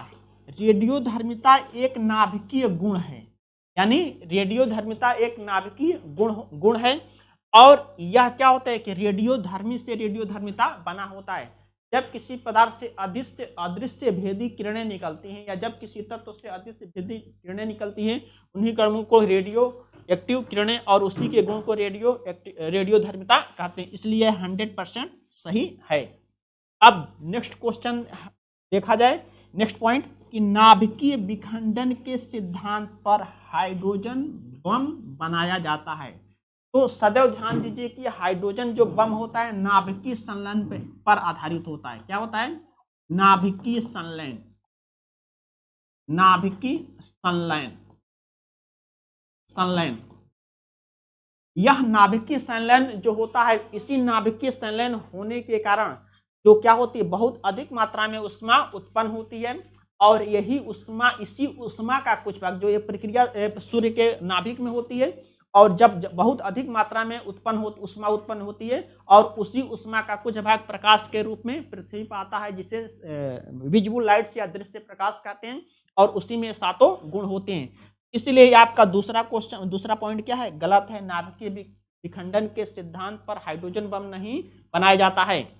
एक नाभिकीय गुण है, यानी रेडियो धर्मिता एक नाभिकीय गुण है। और यह क्या होता है कि रेडियो धर्मी से रेडियो धर्मिता बना होता है। जब किसी पदार्थ से अदृश्य भेदी किरणें निकलती हैं, या जब किसी तत्व से अदृश्य भेदी किरणें निकलती हैं, उन्हीं कणों को रेडियो एक्टिव किरणें और उसी के गुण को रेडियो धर्मिता कहते हैं। इसलिए 100% सही है। अब नेक्स्ट क्वेश्चन देखा जाए, नेक्स्ट पॉइंट कि नाभिकीय विखंडन के सिद्धांत पर हाइड्रोजन बम बनाया जाता है। तो सदैव ध्यान दीजिए कि हाइड्रोजन जो बम होता है नाभिकीय संलयन पर आधारित होता है। क्या होता है, नाभिकीय संलयन, यह नाभिकीय संलयन जो होता है, इसी नाभिकीय संलयन होने के कारण जो क्या होती है, बहुत अधिक मात्रा में ऊष्मा उत्पन्न होती है। और यही ऊष्मा, इसी ऊष्मा का कुछ भाग जो ये प्रक्रिया सूर्य के नाभिक में होती है, और जब बहुत अधिक मात्रा में ऊष्मा उत्पन्न होती है, और उसी ऊष्मा का कुछ भाग प्रकाश के रूप में पृथ्वी पर आता है, जिसे विजिबल लाइट्स या दृश्य प्रकाश कहते हैं। और उसी में 7 गुण होते हैं। इसलिए आपका दूसरा पॉइंट क्या है, गलत है। नाभिकीय विखंडन के सिद्धांत पर हाइड्रोजन बम नहीं बनाया जाता है,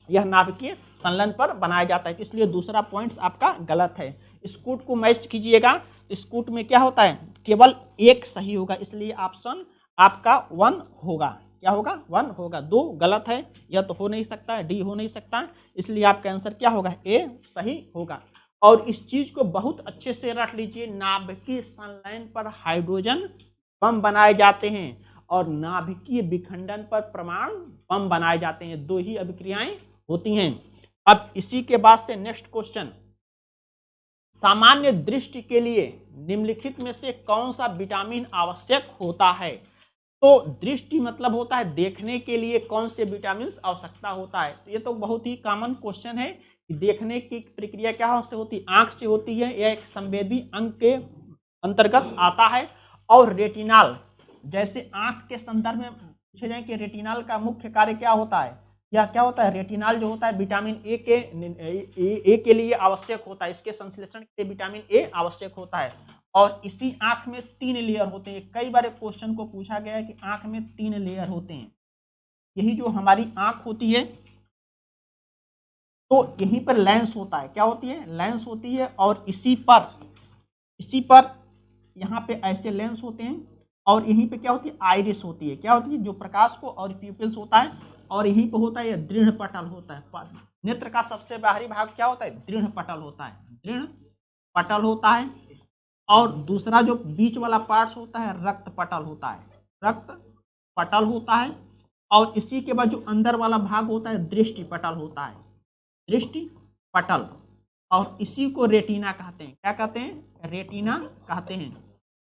यह नाभिकीय संलयन पर बनाया जाता है। इसलिए दूसरा पॉइंट आपका गलत है। स्कूट को मैच कीजिएगा, स्कूट में क्या होता है, केवल एक सही होगा, इसलिए ऑप्शन आपका 1 होगा। क्या होगा, 1 होगा। 2 गलत है, यह तो हो नहीं सकता है, डी हो नहीं सकता, इसलिए आपका आंसर क्या होगा, ए सही होगा। और इस चीज को बहुत अच्छे से रख लीजिए, नाभिकीय संलयन पर हाइड्रोजन बम बनाए जाते हैं और नाभिकीय विखंडन पर परमाणु बम बनाए जाते हैं। 2 ही अभिक्रियाएं होती हैं। अब इसी के बाद से नेक्स्ट क्वेश्चन, सामान्य दृष्टि के लिए निम्नलिखित में से कौन सा विटामिन आवश्यक होता है। तो दृष्टि मतलब होता है देखने के लिए कौन से विटामिन आवश्यकता होता है। तो ये तो बहुत ही कॉमन क्वेश्चन है कि देखने की प्रक्रिया क्या से होती है, आंख से होती है, यह एक संवेदी अंग के अंतर्गत आता है। और रेटिनाल, जैसे आंख के संदर्भ में पूछे जाए कि रेटिनाल का मुख्य कार्य क्या होता है, यह क्या होता है, रेटिनाल जो होता है विटामिन ए के लिए आवश्यक होता है, इसके संश्लेषण के लिए विटामिन ए आवश्यक होता है। और इसी आंख में 3 लेयर होते हैं। कई बार क्वेश्चन को पूछा गया है कि आंख में 3 लेयर होते हैं। यही जो हमारी आंख होती है, तो यहीं पर लेंस होता है, क्या होती है, लेंस होती है। और इसी पर यहाँ पे ऐसे लेंस होते हैं, और यहीं पे क्या होती है, आइरिस होती है, क्या होती है, जो प्रकाश को, और प्यूपिल्स होता है, और यहीं पे होता है दृढ़ पटल होता है। नेत्र का सबसे बाहरी भाग क्या होता है, दृढ़ पटल होता है, दृढ़ पटल होता है। और दूसरा जो बीच वाला पार्ट होता है रक्त पटल होता है, रक्त पटल होता है। और इसी के बाद जो अंदर वाला भाग होता है दृष्टि पटल होता है, दृष्टि पटल। और इसी को रेटिना कहते हैं, क्या कहते हैं, रेटिना कहते हैं।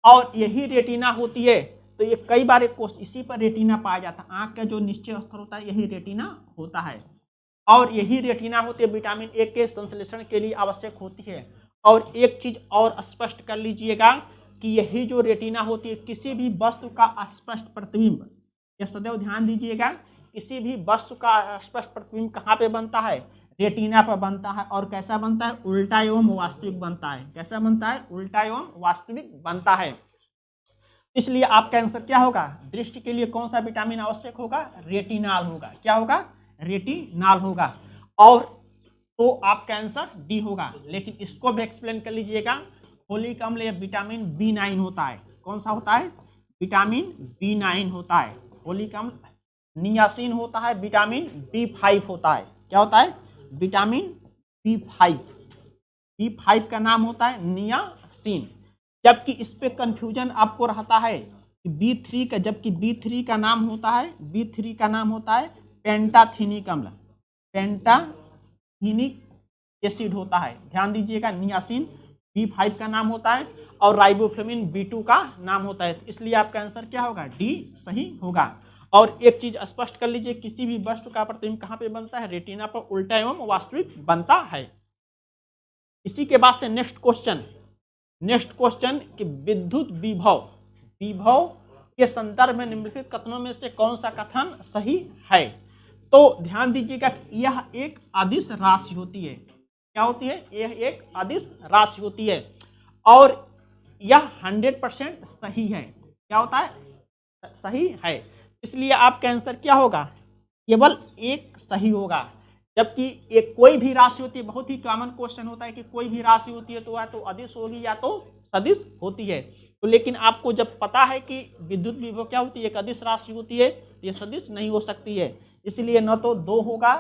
और यही रेटिना होती है, तो ये कई बार इसी पर रेटिना पाया जाता है। आंख का जो निश्चय स्तर होता है यही रेटिना होता है। और यही रेटिना होती है विटामिन ए के संश्लेषण के लिए आवश्यक होती है। और एक चीज और स्पष्ट कर लीजिएगा कि यही जो रेटिना होती है किसी भी वस्तु का स्पष्ट प्रतिबिंब, यह सदैव ध्यान दीजिएगा, किसी भी वस्तु का स्पष्ट प्रतिबिंब कहाँ पे बनता है, रेटिना पर बनता है। और कैसा बनता है, उल्टा एवं वास्तविक बनता है। कैसा बनता है, उल्टा एवं वास्तविक बनता है। इसलिए आपका आंसर क्या होगा, दृष्टि के लिए कौन सा विटामिन आवश्यक होगा, रेटिनाल होगा। क्या होगा, रेटिनाल होगा। और तो आपका आंसर डी होगा। लेकिन इसको भी एक्सप्लेन कर लीजिएगा, फोलिक अम्ल या विटामिन B9 होता है। कौन सा होता है, विटामिन B9 होता है। फोलिक अम्ल नियासिन होता है, विटामिन B5 होता है। क्या होता है, विटामिन B5। B5 का नाम होता है नियासिन। जबकि इस पे कंफ्यूजन आपको रहता है कि B3 का, जबकि B3 का नाम होता है, B3 का नाम होता है पेंटाथीनिक अम्ल, पेंटाथीनिक एसिड होता है। ध्यान दीजिएगा, नियासिन B5 का नाम होता है और राइबोफ्लेविन B2 का नाम होता है। इसलिए आपका आंसर क्या होगा, डी सही होगा। और एक चीज स्पष्ट कर लीजिए, किसी भी वस्तु का प्रतिबिंब कहाँ पे बनता है, रेटिना पर उल्टा एवं वास्तविक बनता है। इसी के बाद से नेक्स्ट क्वेश्चन कि विद्युत विभव के संदर्भ में निम्नलिखित कथनों में से कौन सा कथन सही है। तो ध्यान दीजिएगा, यह एक अदिश राशि होती है। क्या होती है, यह एक अदिश राशि होती है और यह 100% सही है। क्या होता है, सही है। इसलिए आपका आंसर क्या होगा, केवल एक सही होगा। जबकि एक कोई भी राशि होती है, बहुत ही कॉमन क्वेश्चन होता है कि कोई भी राशि होती है तो या तो अदिश होगी या तो सदिश होती है। तो लेकिन आपको जब पता है कि विद्युत विभव क्या होती है, एक अदिश राशि होती है, ये सदिश नहीं हो सकती है। इसलिए न तो 2 होगा,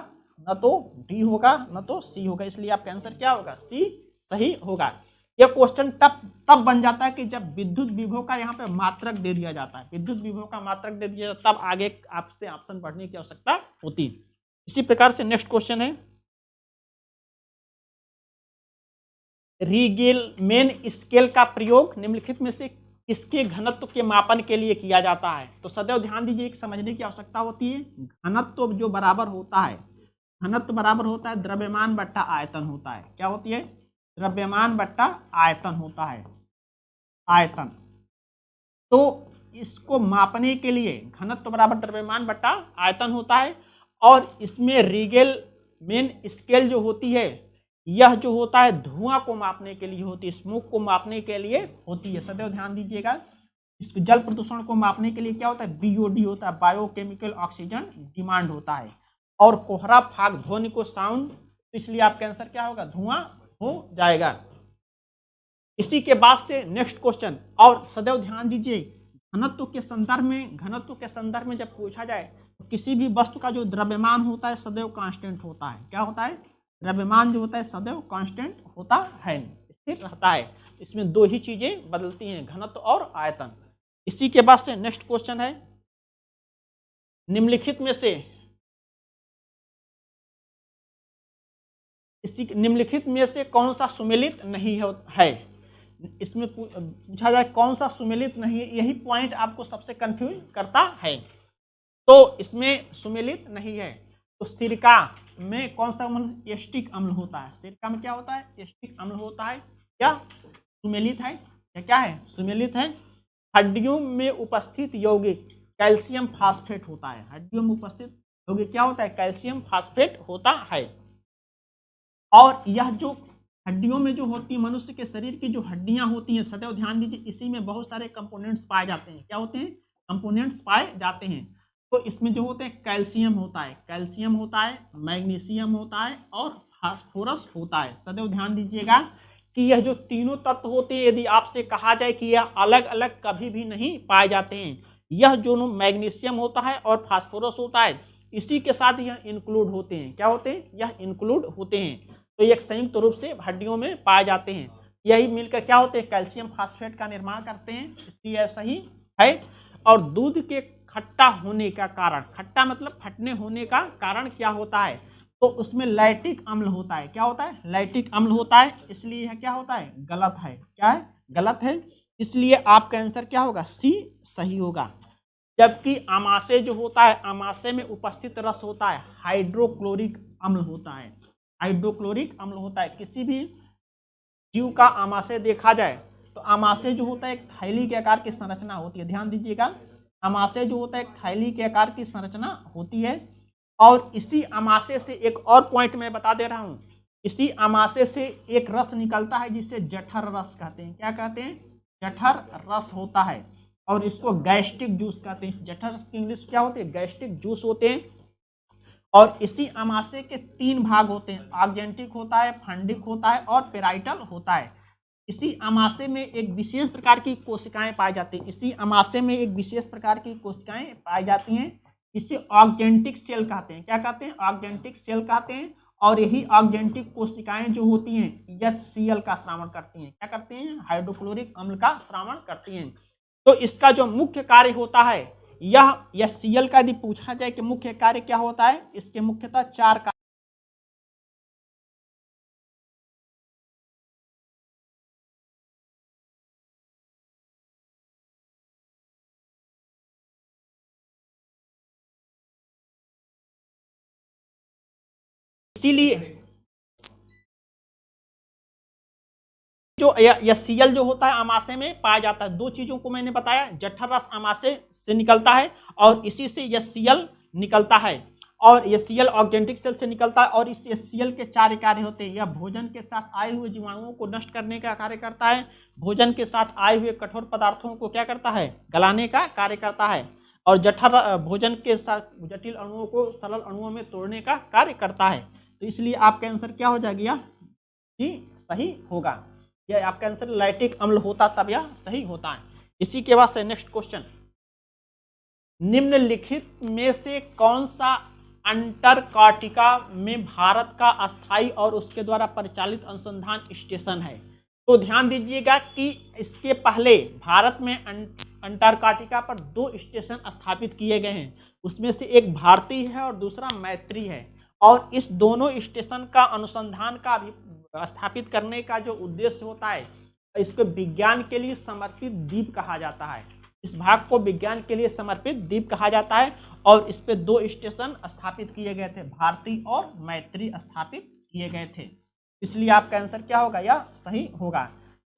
न तो डी होगा, न तो सी होगा। इसलिए आपका आंसर क्या होगा, सी सही होगा। यह क्वेश्चन तब बन जाता है कि जब विद्युत विभव का यहाँ पे मात्रक दे दिया जाता है। विद्युत विभव का मात्रक दे दिया जाता है, तब आगे आपसे ऑप्शन पढ़ने की आवश्यकता होती है। इसी प्रकार से नेक्स्ट क्वेश्चन है, रीगेलमैन स्केल का प्रयोग निम्नलिखित में से किसके घनत्व के मापन के लिए किया जाता है। तो सदैव ध्यान दीजिए, एक समझने की आवश्यकता होती है। घनत्व जो बराबर होता है, घनत्व बराबर होता है द्रव्यमान बट्टा आयतन होता है। क्या होती है, द्रव्यमान बट्टा आयतन होता है, आयतन। तो इसको मापने के लिए घनत्व बराबर द्रव्यमान बट्टा आयतन होता है। और इसमें रीगेलमैन स्केल जो होती है, यह जो होता है धुआं को मापने के लिए होती है, स्मोक को मापने के लिए होती है। सदैव ध्यान दीजिएगा, इस जल प्रदूषण को मापने के लिए क्या होता है, BOD होता है, बायोकेमिकल ऑक्सीजन डिमांड होता है। और कोहरा फाग ध्वनि को साउंड, तो इसलिए आपका आंसर क्या होगा, धुआं हो जाएगा। इसी के बाद से नेक्स्ट क्वेश्चन, और सदैव ध्यान दीजिए, घनत्व के संदर्भ में जब पूछा जाए तो किसी भी वस्तु का जो द्रव्यमान होता है सदैव कांस्टेंट होता है। क्या होता है, द्रव्यमान जो होता है सदैव कांस्टेंट होता है, स्थिर रहता है। इसमें 2 ही चीजें बदलती हैं, घनत्व और आयतन। इसी के बाद से नेक्स्ट क्वेश्चन है, निम्नलिखित में से कौन सा सुमेलित नहीं है। इसमें पूछा जाए कौन सा सुमेलित नहीं है, यही पॉइंट आपको सबसे कंफ्यूज करता है। तो इसमें सुमेलित नहीं है, तो सिरका में कौन सा अम्ल, एस्टिक अम्ल होता है। सिरका में क्या होता है, एस्टिक अम्ल होता है। क्या सुमेलित है, क्या है, सुमेलित है। हड्डियों में उपस्थित यौगिक कैल्शियम फास्फेट होता है। हड्डियों में उपस्थित यौगिक क्या होता है, कैल्शियम फास्फेट होता है। और यह जो हड्डियों में जो होती है, मनुष्य के शरीर की जो हड्डियां होती हैं, सदैव ध्यान दीजिए, इसी में बहुत सारे कंपोनेंट्स पाए जाते हैं। क्या होते हैं, कंपोनेंट्स पाए जाते हैं। तो इसमें जो होते हैं कैल्शियम होता है, कैल्शियम होता है, मैग्नीशियम होता है और फास्फोरस होता है। सदैव ध्यान दीजिएगा कि यह जो तीनों तत्व होते हैं, यदि आपसे कहा जाए कि यह अलग अलग कभी भी नहीं पाए जाते हैं, यह जो मैग्नीशियम होता है और फास्फोरस होता है, इसी के साथ यह इंक्लूड होते हैं। क्या होते हैं, यह इंक्लूड होते हैं। तो एक संयुक्त रूप से हड्डियों में पाए जाते हैं। यही मिलकर क्या होते हैं, कैल्शियम फास्फेट का निर्माण करते हैं। इसलिए सही है। और दूध के खट्टा होने का कारण, खट्टा मतलब फटने होने का कारण क्या होता है, तो उसमें लैक्टिक अम्ल होता है। क्या होता है, लैक्टिक अम्ल होता है। इसलिए यह क्या होता है, गलत है। क्या है, गलत है। इसलिए आपका आंसर क्या होगा, सी सही होगा। जबकि अमाशय जो होता है, अमाशय में उपस्थित रस होता है हाइड्रोक्लोरिक अम्ल होता है, हाइड्रोक्लोरिक अम्ल होता है। किसी भी जीव का अमाशय देखा जाए तो अमाशय जो होता है एक थैली के आकार की संरचना होती है। ध्यान दीजिएगा, अमाशय जो होता है एक थैली के आकार की संरचना होती है। और इसी अमाशय से एक और पॉइंट मैं बता दे रहा हूँ, इसी अमाशय से एक रस निकलता है जिसे जठर रस कहते हैं। क्या कहते हैं? जठर रस होता है, और इसको गैस्ट्रिक जूस कहते हैं। इस जठर रस की इंग्लिश क्या होती है? गैस्ट्रिक जूस होते हैं। और इसी अमाशय के 3 भाग होते हैं, आग्नेटिक होता है, फंडिक होता है और पेराइटल होता है। इसी अमाशय में एक विशेष प्रकार की कोशिकाएं पाई जाती हैं। इसी अमाशय में एक विशेष प्रकार की कोशिकाएं पाई जाती हैं, इसे ऑर्गेनिक सेल कहते हैं। क्या कहते हैं? ऑर्गेनिक सेल कहते हैं। और यही ऑर्गेनिक कोशिकाएं जो होती हैं HCl का स्रावण करती हैं। क्या करती हैं? हाइड्रोक्लोरिक अम्ल का स्रावण करती हैं। तो इसका जो मुख्य कार्य होता है, यह HCl का यदि पूछा जाए कि मुख्य कार्य क्या होता है, इसके मुख्यतः 4 कार्य। इसीलिए जो HCl जो होता है अमाशय में पाया जाता है। 2 चीजों को मैंने बताया, जठर रस अमाशय से निकलता है और इसी से HCl निकलता है, और HCl ऑर्गेनिक सेल से निकलता है। और इस HCl के 4 कार्य होते हैं। यह भोजन के साथ आए हुए जीवाणुओं को नष्ट करने का कार्य करता है, भोजन के साथ आए हुए कठोर पदार्थों को क्या करता है? गलाने का कार्य करता है, और जठर भोजन के साथ जटिल अणुओं को सरल अणुओं में तोड़ने का कार्य करता है। तो इसलिए आपका आंसर क्या हो जाएगा? कि सही होगा। यह आपका आंसर लैक्टिक अम्ल होता तब यह सही होता है। इसी के बाद से नेक्स्ट क्वेश्चन, निम्नलिखित में से कौन सा अंटार्कटिका में भारत का अस्थायी और उसके द्वारा परिचालित अनुसंधान स्टेशन है? तो ध्यान दीजिएगा कि इसके पहले भारत में अंटार्कटिका पर 2 स्टेशन स्थापित किए गए हैं। उसमें से एक भारतीय है और दूसरा मैत्री है। और इस दोनों स्टेशन का अनुसंधान का स्थापित करने का जो उद्देश्य होता है, इसको विज्ञान के लिए समर्पित द्वीप कहा जाता है। इस भाग को विज्ञान के लिए समर्पित द्वीप कहा जाता है, और इस पे 2 स्टेशन स्थापित किए गए थे, भारती और मैत्री स्थापित किए गए थे। इसलिए आपका आंसर क्या होगा? यह सही होगा।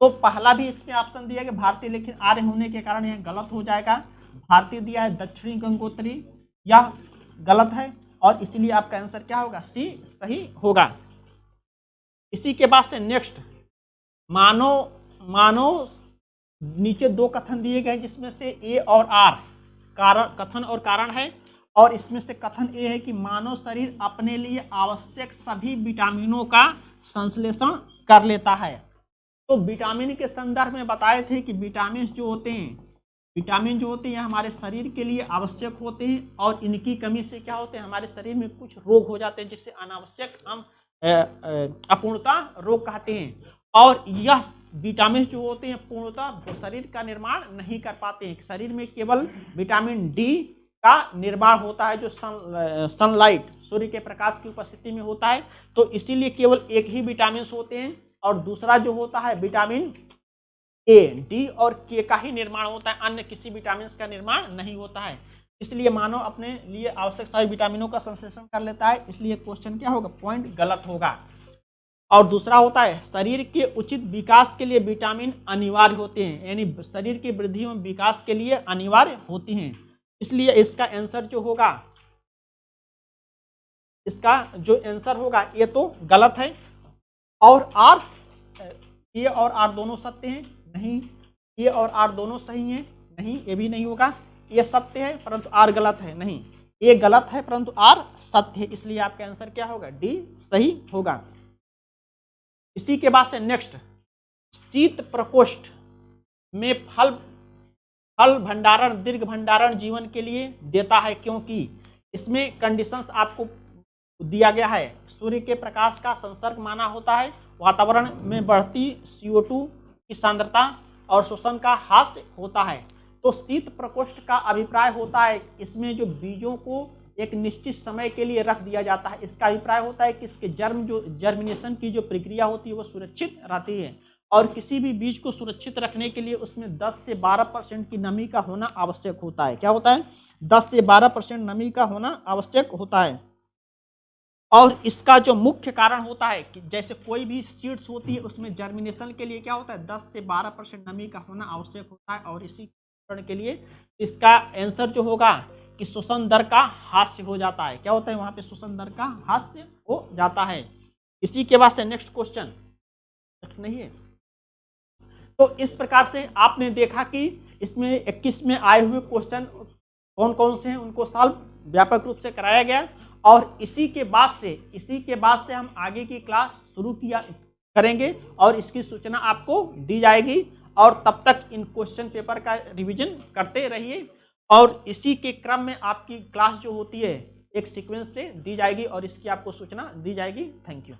तो पहला भी इसमें ऑप्शन दिया गया भारतीय, लेकिन आर्य होने के कारण यह गलत हो जाएगा। भारतीय दिया है दक्षिणी गंगोत्री, यह गलत है, और इसलिए आपका आंसर क्या होगा? सी सही होगा। इसी के बाद से नेक्स्ट, मानव नीचे 2 कथन दिए गए जिसमें से ए और आर कथन और कारण है, और इसमें से कथन ए है कि मानव शरीर अपने लिए आवश्यक सभी विटामिनों का संश्लेषण कर लेता है। तो विटामिन के संदर्भ में बताए थे कि विटामिन जो होते हैं हमारे शरीर के लिए आवश्यक होते हैं, और इनकी कमी से क्या होते हैं? हमारे शरीर में कुछ रोग हो जाते हैं, जिससे अनावश्यक हम अपूर्णता रोग कहते हैं। और यह विटामिन जो होते हैं पूर्णतः शरीर का निर्माण नहीं कर पाते हैं। शरीर में केवल विटामिन डी का निर्माण होता है, जो सनलाइट सूर्य के प्रकाश की उपस्थिति में होता है। तो इसीलिए केवल एक ही विटामिन होते हैं, और दूसरा जो होता है विटामिन ए, डी और के का ही निर्माण होता है, अन्य किसी विटामिन का निर्माण नहीं होता है। इसलिए मानव अपने लिए आवश्यक सभी विटामिनों का संश्लेषण कर लेता है। इसलिए क्वेश्चन क्या होगा? पॉइंट गलत होगा। और दूसरा होता है शरीर के उचित विकास के लिए विटामिन अनिवार्य होते हैं, यानी शरीर की वृद्धि एवं विकास के लिए अनिवार्य होती हैं। इसलिए इसका आंसर जो होगा, ये तो गलत है। और आर, ए और आर दोनों सत्य हैं? नहीं। ए और आर दोनों सही हैं? नहीं, ये भी नहीं होगा। ये सत्य है परंतु आर गलत है? नहीं, ये गलत है परंतु आर सत्य है। इसलिए आपका आंसर क्या होगा? डी सही होगा। इसी के बाद से नेक्स्ट, शीत प्रकोष्ठ में फल भंडारण दीर्घ भंडारण जीवन के लिए देता है, क्योंकि इसमें कंडीशंस आपको दिया गया है। सूर्य के प्रकाश का संसर्ग माना होता है, वातावरण में बढ़ती CO2 की सांद्रता और शोषण का ह्रास होता है। तो शीत प्रकोष्ठ का अभिप्राय होता है इसमें जो बीजों को एक निश्चित समय के लिए रख दिया जाता है। इसका अभिप्राय होता है कि इसके जर्मिनेशन की जो प्रक्रिया होती है वो सुरक्षित रहती है, और किसी भी बीज को सुरक्षित रखने के लिए उसमें 10 से 12% की नमी का होना आवश्यक होता है। क्या होता है? 10 से 12% नमी का होना आवश्यक होता है। और इसका जो मुख्य कारण होता है कि जैसे कोई भी सीड्स होती है उसमें जर्मिनेशन के लिए क्या होता है? 10 से 12% नमी का होना आवश्यक होता है। और इसी कारण के लिए इसका आंसर जो होगा कि शोषण दर का हास्य हो जाता है। क्या होता है वहां पे? शोषण दर का हास्य हो जाता है। इसी के बाद से नेक्स्ट क्वेश्चन नहीं है। तो इस प्रकार से आपने देखा कि इसमें 21 में आए हुए क्वेश्चन कौन कौन से हैं, उनको सॉल्व व्यापक रूप से कराया गया। और इसी के बाद से हम आगे की क्लास शुरू करेंगे और इसकी सूचना आपको दी जाएगी। और तब तक इन क्वेश्चन पेपर का रिवीजन करते रहिए और इसी के क्रम में आपकी क्लास जो होती है एक सीक्वेंस से दी जाएगी और इसकी आपको सूचना दी जाएगी। Thank you.